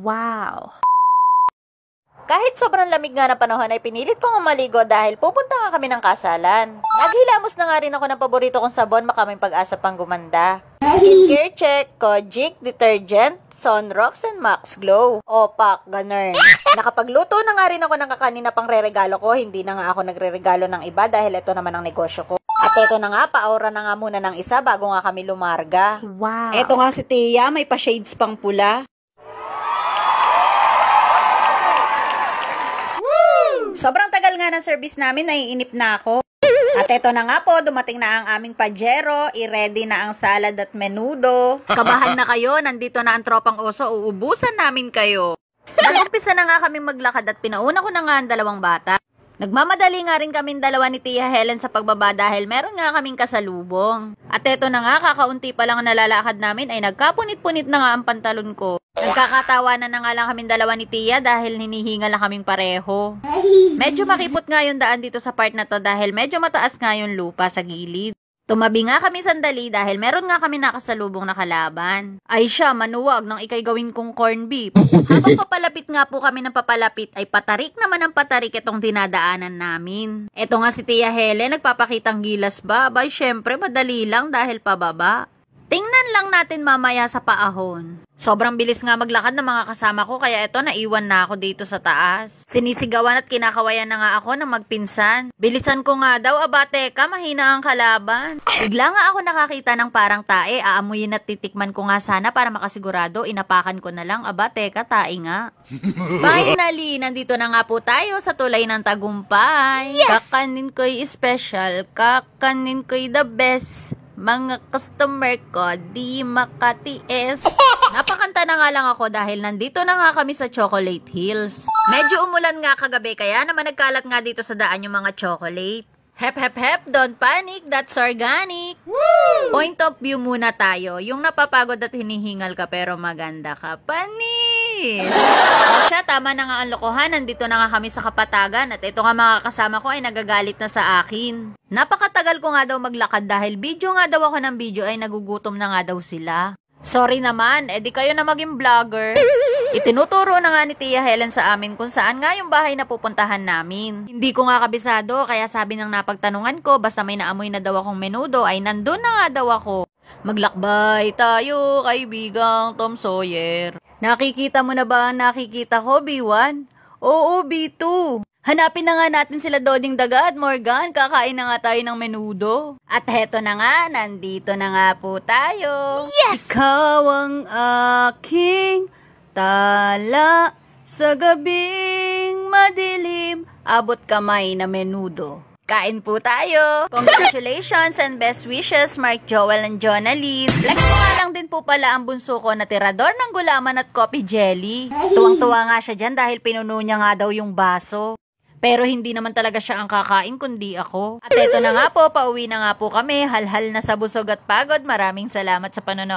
Wow! Kahit sobrang lamig nga na panahon ay pinilit ko nga maligo dahil pupunta nga kami ng kasalan. Naghilamos na nga rin ako ng paborito kong sabon, makaming pag-asa pang gumanda. Skincare check, Kojic Detergent, Sunrocks and Max Glow. Opak, ganun. Nakapagluto na nga rin ako ng kakanin na pang re-regalo ko, hindi na nga ako nagre-regalo ng iba dahil ito naman ang negosyo ko. At ito na nga, pa-aura na nga muna ng isa bago nga kami lumarga. Wow! Ito nga si Tia, may pa-shades pang pula. Sobrang tagal nga ng service namin, naiinip na ako. At eto na nga po, dumating na ang aming pajero, i-ready na ang salad at menudo. Kabahan na kayo, nandito na ang tropang oso, uubusan namin kayo. Nag-umpisa na nga kaming maglakad at pinauna ko na nga ang dalawang bata. Nagmamadali nga rin kaming dalawa ni Tia Helen sa pagbaba dahil meron nga kaming kasalubong. At eto na nga, kakaunti pa lang ang nalalakad namin ay nagkapunit-punit na nga ang pantalon ko. Nagkakatawanan na nga lang kaming dalawa ni Tia dahil hinihinga lang kaming pareho. Medyo makipot nga yung daan dito sa part na to dahil medyo mataas nga yung lupa sa gilid. Tumabi nga kami sandali dahil meron nga kami nakasalubong na kalaban. Ay siya, manuwag nang ikay gawin kong corn beef. Habang papalapit nga po kami ng papalapit ay patarik naman ang patarik itong dinadaanan namin. Eto nga si Tia Helen, nagpapakitang gilas ba? Abay, syempre madali lang dahil pababa. Tingnan lang natin mamaya sa paahon. Sobrang bilis nga maglakad ng mga kasama ko kaya eto naiwan na ako dito sa taas. Sinisigawan at kinakawayan na nga ako ng magpinsan. Bilisan ko nga daw, aba teka, mahina ang kalaban. Bigla nga ako nakakita ng parang tae, aamuyin at titikman ko nga sana para makasigurado, inapakan ko na lang, aba teka, tae nga. Finally, nandito na nga po tayo sa tulay ng tagumpay. Yes! Kakanin ko'y special, kakanin ko'y the best. Mga customer ko, di makatiis. Napakanta na nga lang ako dahil nandito na nga kami sa Chocolate Hills. Medyo umulan nga kagabi kaya naman nagkalat nga dito sa daan yung mga chocolate. Hep hep hep, don't panic, that's organic. Woo! Point of view muna tayo. Yung napapagod at hinihingal ka pero maganda ka. Panis! O siya, tama na nga ang lokohan. Nandito na nga kami sa Kapatagan at ito nga mga kasama ko ay nagagalit na sa akin. Napakatagal ko nga daw maglakad dahil video nga daw ako ng video ay nagugutom na nga daw sila. Sorry naman, edi kayo na maging vlogger. Itinuturo na nga ni Tia Helen sa amin kung saan nga yung bahay na pupuntahan namin. Hindi ko nga kabisado kaya sabi ng napagtanungan ko basta may naamoy na daw akong menudo ay nandun na nga daw ako. Maglakbay tayo, kaibigang Tom Sawyer. Nakikita mo na ba ang nakikita ko, B1? Oo, B2. Hanapin na nga natin sila Doding Daga at Morgan, kakain na nga tayo ng menudo. At heto na nga, nandito na nga po tayo. Yes! Ikaw ang aking tala sa gabing madilim, abot kamay na menudo. Kain po tayo! Congratulations and best wishes, Mark Joel and Jonalyn. Flex ko nga lang din po pala ang bunso ko na tirador ng gulaman at coffee jelly. Tuwang-tuwa nga siya dyan dahil pinuno niya nga daw yung baso. Pero hindi naman talaga siya ang kakain kundi ako. At eto na nga po, pauwi na nga po kami. Halhal na sa busog at pagod. Maraming salamat sa panonood.